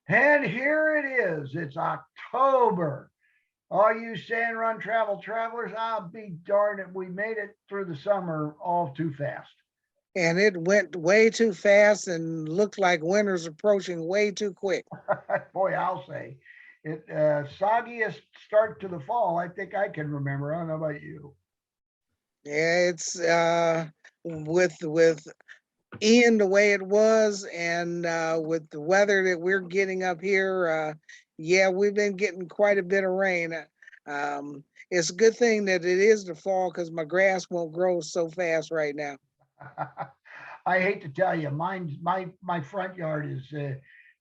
And here it is. It's October. All you sand run travel travelers, I'll be darned if we made it through the summer all too fast. And it went way too fast and looked like winter's approaching way too quick. Boy, I'll say it soggiest start to the fall I think I can remember. I don't know about you. Yeah, it's with Ian the way it was, and with the weather that we're getting up here, yeah, we've been getting quite a bit of rain. It's a good thing that it is the fall because my grass won't grow so fast right now. I hate to tell you, my front yard is.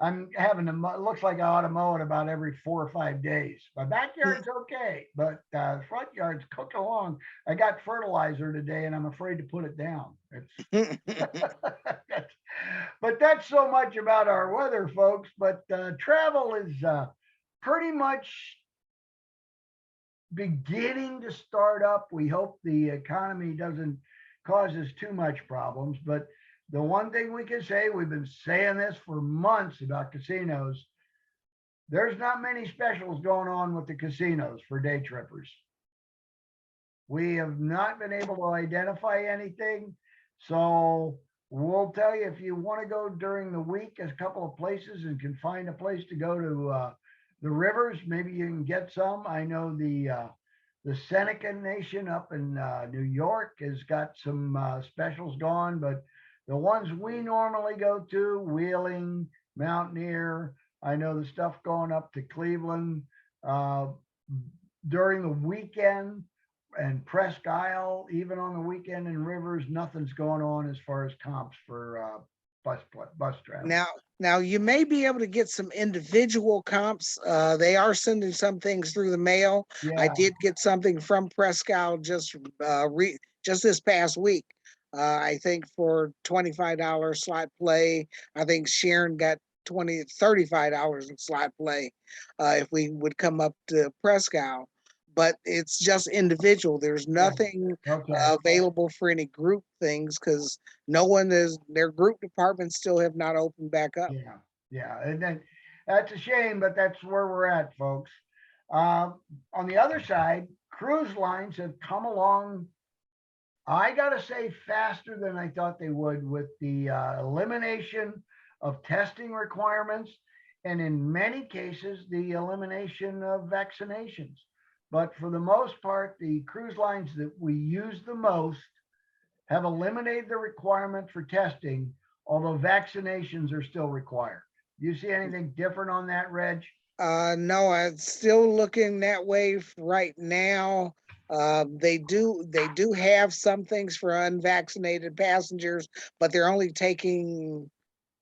I'm having to. It looks like I ought to mow it about every 4 or 5 days. My backyard's okay, but the front yard's cooking along. I got fertilizer today, and I'm afraid to put it down. But that's so much about our weather, folks. But travel is pretty much beginning to start up. We hope the economy doesn't cause us too much problems. But the one thing we can say, we've been saying this for months about casinos, there's not many specials going on with the casinos for day trippers. We have not been able to identify anything. So we'll tell you if you want to go during the week, a couple of places and can find a place to go to the rivers, maybe you can get some. I know the Seneca Nation up in New York has got some specials going, but the ones we normally go to, Wheeling, Mountaineer, I know the stuff going up to Cleveland uh, during the weekend and Presque Isle, even on the weekend in Rivers, nothing's going on as far as comps for bus travel. Now, now you may be able to get some individual comps. They are sending some things through the mail. I Yeah, did get something from Prescal just this past week. I think for $25 slot play. I think Sharon got 35 dollars in slot play if we would come up to Prescal. But it's just individual. There's yeah, nothing okay, available for any group things because no one is their group departments still have not opened back up. yeah, yeah, and then that's a shame, but that's where we're at, folks. Uh, on the other side, cruise lines have come along. I gotta say, faster than I thought they would with the elimination of testing requirements, and in many cases, the elimination of vaccinations. But for the most part, the cruise lines that we use the most have eliminated the requirement for testing, although vaccinations are still required. Do you see anything different on that, Reg? No, it's still looking that way right now. They do have some things for unvaccinated passengers, but they're only taking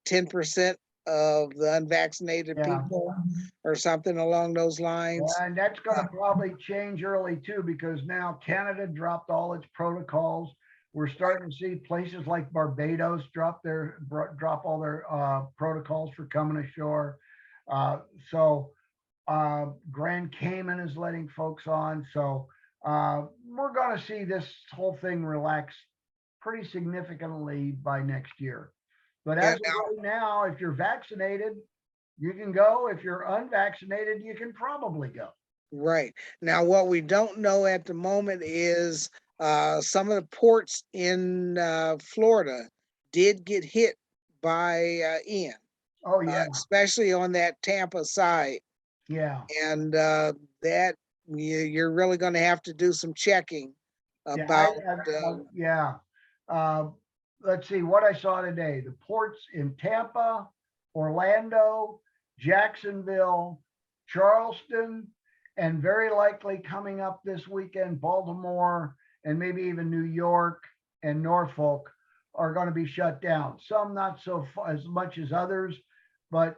10% of the unvaccinated Yeah. people or something along those lines. And that's going Uh, to probably change early too, because now Canada dropped all its protocols. We're starting to see places like Barbados drop all their protocols for coming ashore. Uh, so Grand Cayman is letting folks on. So we're going to see this whole thing relax pretty significantly by next year. But yeah, as of right now, if you're vaccinated, you can go. If you're unvaccinated, you can probably go. right. Now, what we don't know at the moment is some of the ports in Florida did get hit by Ian, Oh yeah, especially on that Tampa side. yeah, And that you're really going to have to do some checking yeah. about. Yeah. Uh, let's see what I saw today. The ports in Tampa, Orlando, Jacksonville, Charleston, and very likely coming up this weekend, Baltimore, and maybe even New York and Norfolk are going to be shut down. Some not so as much as others, but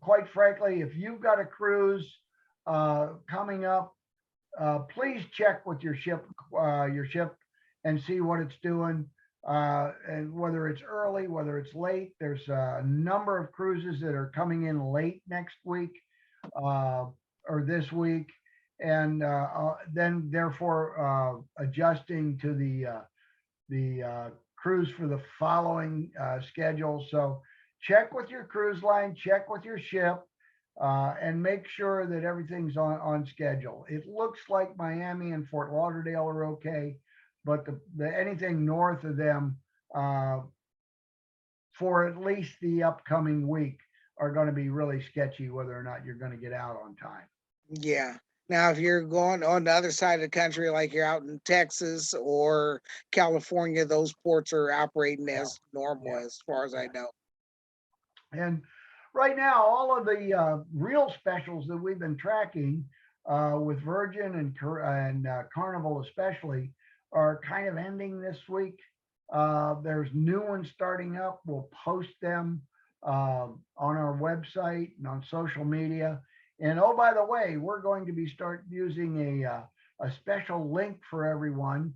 quite frankly, if you've got a cruise coming up, please check with your ship, and see what it's doing, and whether it's early, whether it's late. There's a number of cruises that are coming in late next week uh, or this week, and then therefore adjusting to the cruise for the following schedule. So check with your cruise line, check with your ship, and make sure that everything's on schedule. It looks like Miami and Fort Lauderdale are okay, but the anything north of them, uh, for at least the upcoming week, are going to be really sketchy whether or not you're going to get out on time. Yeah. Now, if you're going on the other side of the country, like you're out in Texas or California, those ports are operating Yeah, as normal, yeah, as far as I yeah. know. And right now, all of the real specials that we've been tracking with Virgin and Carnival especially are kind of ending this week. There's new ones starting up. We'll post them on our website and on social media. And oh, by the way, we're going to be start using a special link for everyone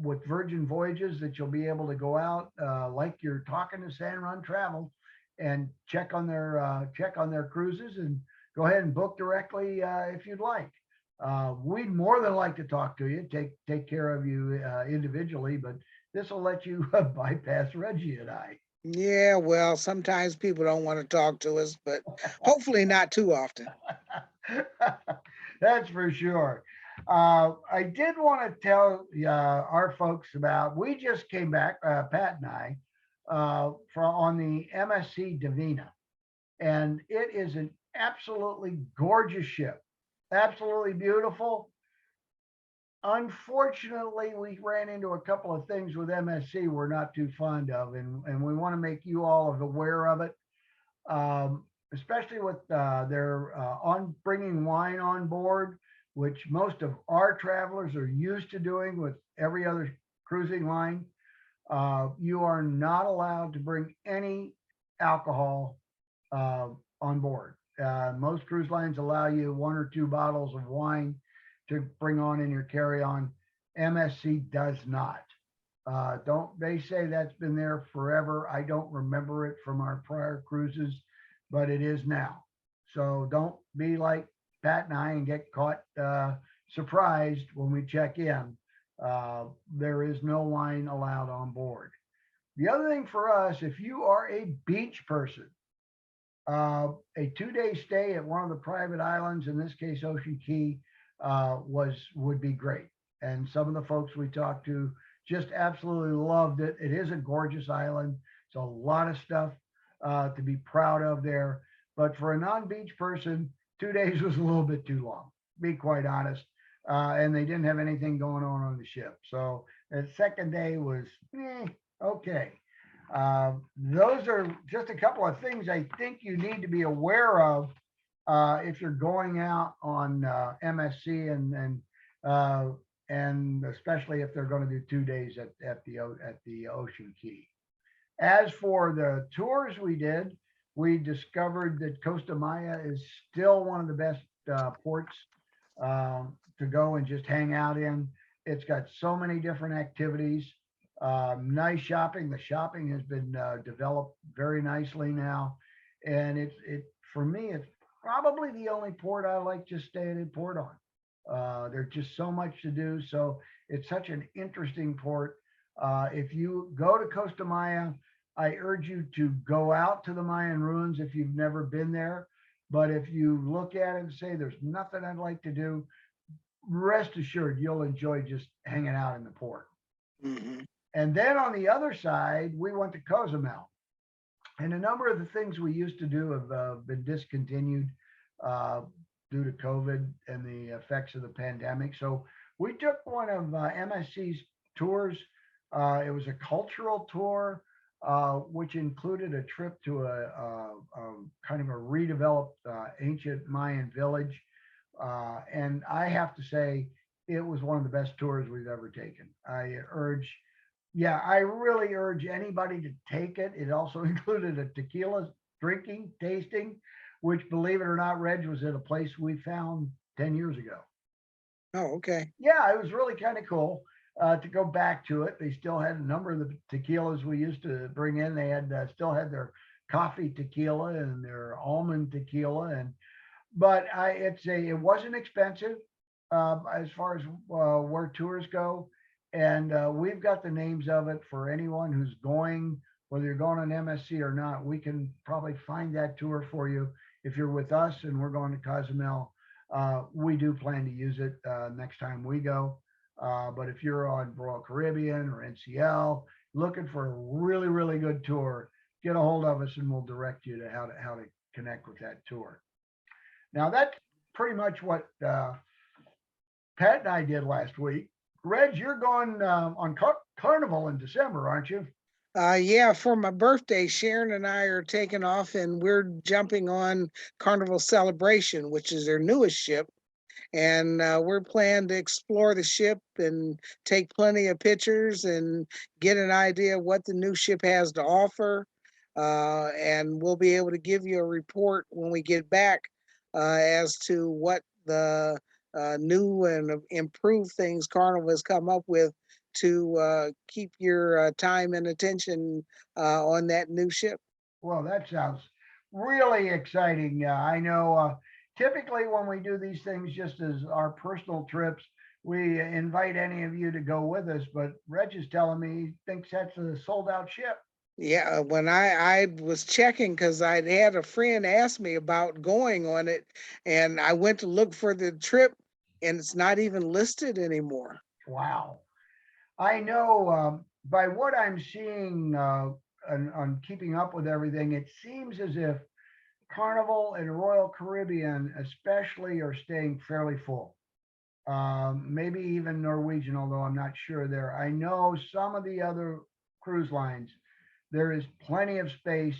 with Virgin Voyages that you'll be able to go out like you're talking to San Run Travel and check on their cruises and go ahead and book directly if you'd like. We'd more than like to talk to you, take care of you individually, but this will let you bypass Reggie and I. Yeah, well, sometimes people don't want to talk to us, but hopefully not too often. That's for sure. I did want to tell our folks about. We just came back, Pat and I, from on the MSC Divina, and it is an absolutely gorgeous ship, absolutely beautiful. Unfortunately, we ran into a couple of things with MSC we're not too fond of, and we want to make you all aware of it, especially with their on bringing wine on board, which most of our travelers are used to doing with every other cruising line. You are not allowed to bring any alcohol uh, on board. Most cruise lines allow you one or two bottles of wine to bring on in your carry-on. MSC does not. Don't they say that's been there forever? I don't remember it from our prior cruises, but it is now. So don't be like Pat and I and get caught surprised when we check in. There is no wine allowed on board. The other thing for us, if you are a beach person, a 2-day stay at one of the private islands, in this case Ocean Key, would be great. And some of the folks we talked to just absolutely loved it. It is a gorgeous island. It's a lot of stuff to be proud of there. But for a non-beach person, 2 days was a little bit too long, to be quite honest. And they didn't have anything going on the ship. So the second day was okay. Those are just a couple of things I think you need to be aware of if you're going out on MSC and especially if they're going to do 2 days at the Ocean Key. As for the tours we did, we discovered that Costa Maya is still one of the best ports to go and just hang out in. It's got so many different activities. Nice shopping. The shopping has been developed very nicely now, and it for me it's probably the only port I like just staying in port on. There's just so much to do, so it's such an interesting port. If you go to Costa Maya, I urge you to go out to the Mayan ruins if you've never been there. But if you look at it and say there's nothing I'd like to do, rest assured you'll enjoy just hanging out in the port. Mhm. And then on the other side, we went to Cozumel. And a number of the things we used to do have been discontinued uh, due to COVID and the effects of the pandemic. So we took one of MSC's tours. It was a cultural tour, which included a trip to a kind of a redeveloped ancient Mayan village. And I have to say, it was one of the best tours we've ever taken. I really urge anybody to take it. It also included a tequila drinking, tasting, which, believe it or not, Reg, was at a place we found 10 years ago. Oh, okay. Yeah, it was really kind of cool to go back to it. They still had a number of the tequilas we used to bring in. They had still had their coffee tequila and their almond tequila, and but it wasn't expensive as far as where tours go, and we've got the names of it for anyone who's going whether you're going on MSC or not, we can probably find that tour for you. If you're with us and we're going to Cozumel, we do plan to use it next time we go. But if you're on Royal Caribbean or NCL, looking for a really, really good tour, get a hold of us and we'll direct you to how to connect with that tour. Now that's pretty much what Pat and I did last week. Reg, you're going on Carnival in December, aren't you? Yeah, for my birthday, Sharon and I are taking off and we're jumping on Carnival Celebration, which is their newest ship. And we're planning to explore the ship and take plenty of pictures and get an idea of what the new ship has to offer. And we'll be able to give you a report when we get back as to what the new and improved things Carnival has come up with to keep your time and attention on that new ship. Well, that sounds really exciting. I know typically when we do these things just as our personal trips, we invite any of you to go with us, but Reg is telling me he thinks that's a sold out ship. Yeah, when I was checking because I'd had a friend ask me about going on it, and I went to look for the trip, and it's not even listed anymore. Wow. I know by what I'm seeing on keeping up with everything, it seems as if Carnival and Royal Caribbean, especially, are staying fairly full. Maybe even Norwegian, although I'm not sure there. I know some of the other cruise lines, there is plenty of space.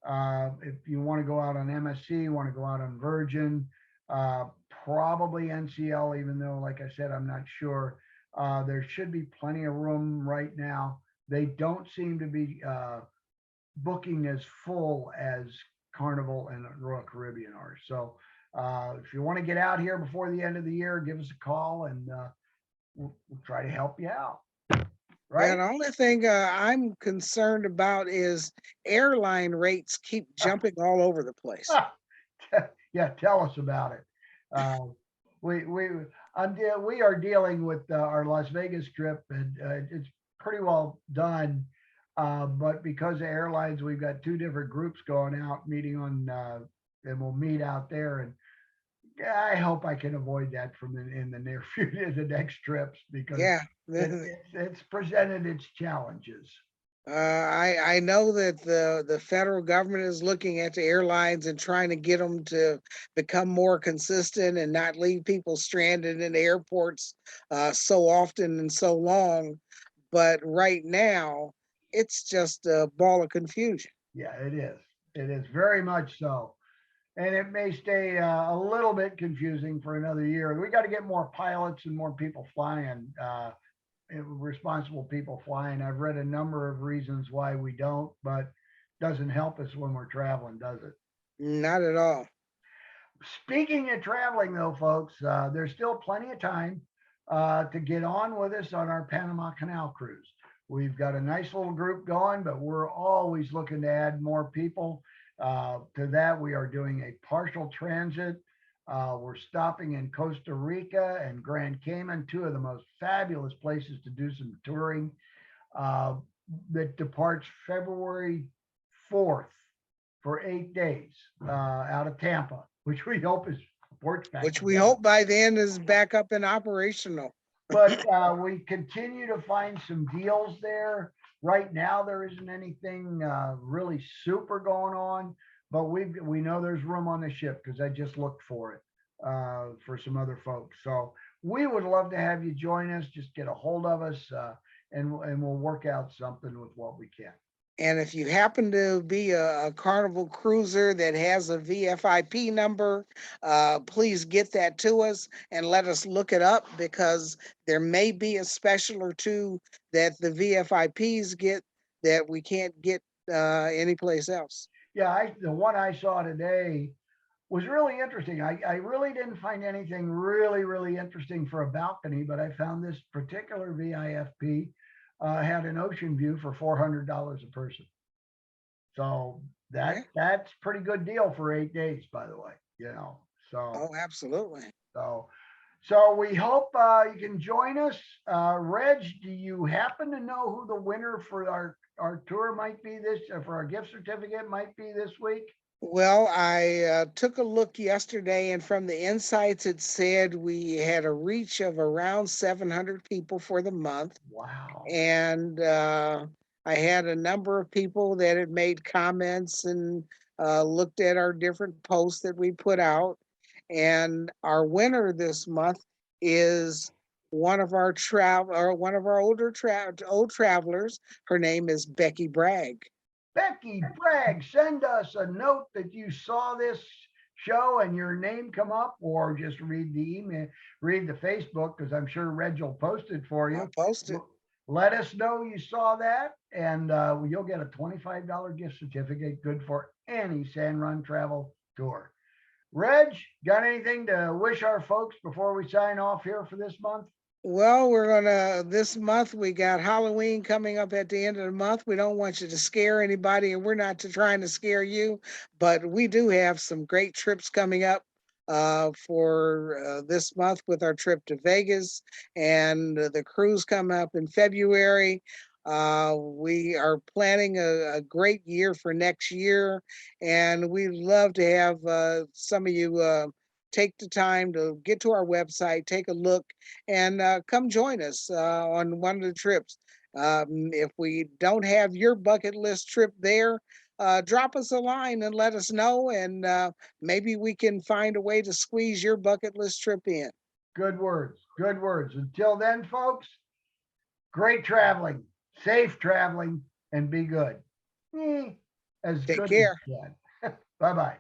If you want to go out on MSC, want to go out on Virgin, uh, probably NCL, even though, like I said, I'm not sure. There should be plenty of room right now. They don't seem to be booking as full as Carnival and Royal Caribbean are. So if you want to get out here before the end of the year, give us a call and we'll try to help you out. Yeah, Right? the only thing I'm concerned about is airline rates keep jumping all over the place. Yeah, tell us about it. Uh, we we are dealing with our Las Vegas trip, and it's pretty well done. But because of airlines, we've got two different groups going out meeting on, and we'll meet out there. And yeah, I hope I can avoid that from in the near future, the next trips, because Yeah, it's presented its challenges. I know that the federal government is looking at the airlines and trying to get them to become more consistent and not leave people stranded in airports so often and so long. But right now, it's just a ball of confusion. Yeah, it is. It is very much so. And it may stay a little bit confusing for another year. We got to get more pilots and more people flying, responsible people flying. I've read a number of reasons why we don't, but doesn't help us when we're traveling, does it? Not at all. Speaking of traveling, though, folks, there's still plenty of time to get on with us on our Panama Canal cruise. We've got a nice little group going, but we're always looking to add more people. To that, we are doing a partial transit. We're stopping in Costa Rica and Grand Cayman, two of the most fabulous places to do some touring. Uh, that departs February 4th for 8 days out of Tampa, which we hope is ports back Which we together. hope by then is back up and operational. But we continue to find some deals there. Right now, there isn't anything really super going on, but we know there's room on the ship because I just looked for it for some other folks. So we would love to have you join us. Just get a hold of us, and we'll work out something with what we can. And if you happen to be a Carnival cruiser that has a VFIP number, please get that to us and let us look it up because there may be a special or two that the VFIPs get that we can't get anyplace else. Yeah, the one I saw today was really interesting. I really didn't find anything really, really interesting for a balcony, but I found this particular VIFP had an ocean view for $400 a person. So Yeah. that's pretty good deal for 8 days, by the way. So Oh, absolutely. so so we hope you can join us. Reg, do you happen to know who the winner for our our tour might be this, for our gift certificate might be this week? Well, I took a look yesterday, and from the insights, it said we had a reach of around 700 people for the month. Wow. And I had a number of people that had made comments and looked at our different posts that we put out. And our winner this month is one of our old travelers. Her name is Becky Bragg. Becky Bragg, send us a note that you saw this show and your name come up, or just read the email, read the Facebook, because I'm sure Reg will post it for I'll you. post it. Let us know you saw that, and you'll get a $25 gift certificate, good for any San Run travel tour. Reg, got anything to wish our folks before we sign off here for this month? Well, this month, we got Halloween coming up at the end of the month. We don't want you to scare anybody, and we're not trying to scare you, but we do have some great trips coming up for this month with our trip to Vegas and the cruise coming up in February. We are planning a great year for next year, and we'd love to have some of you take the time to get to our website, take a look, and come join us on one of the trips. If we don't have your bucket list trip there, drop us a line and let us know, and maybe we can find a way to squeeze your bucket list trip in. Good words. Good words. Until then, folks, great traveling, safe traveling, and be good. As Take good as care. you can. Bye bye.